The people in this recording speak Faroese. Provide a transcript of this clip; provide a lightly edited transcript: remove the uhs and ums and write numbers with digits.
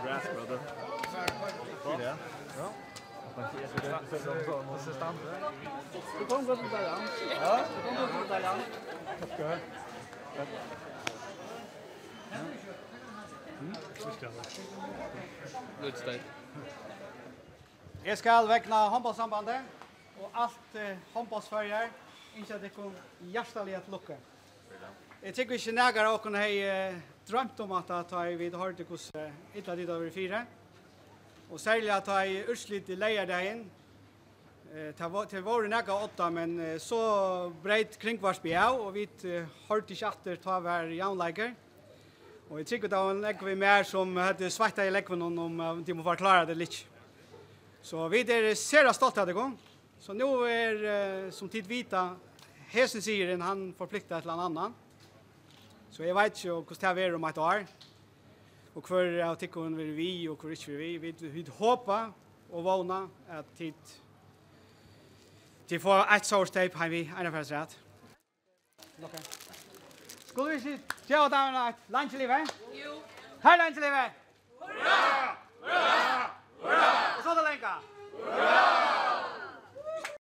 Grass, brother. Ja. Du kom godt ut der, ja. Du kom godt ut der, ja. Jeg skal vekna håndballsambandet og alt håndballsførjer inntil det kom hjertelig at lukke. Jeg tykker ikke nægare å kunne ha drømt om at vi har hørt hvordan ytla dit over 4. Og særlig at jeg utslitt i leierdegjen. Til våre nægare 8, men så breit kringvarsby av, og vi hørte ikke atter ta hver jaunleiker. Og jeg tykker det var en vi mer som hadde svetta i lekven om de må forklare det litt. Så vi ser stolt av det gang. Så nå som tid vita, hesen sier han forpliktet til en annan. Så jeg vet ikke hvordan det er om et år. Og hvor jeg tykker vi vi, og hvor ikke vi. Vi håper og vågner at til få et sårsteip har vi en av rett. Okay. Skulle vi si, ja, da er det lunsjlivet? Jo. Hei, lunsjlivet! Hurra! Hurra! Hurra! Og så det lenka? Hurra!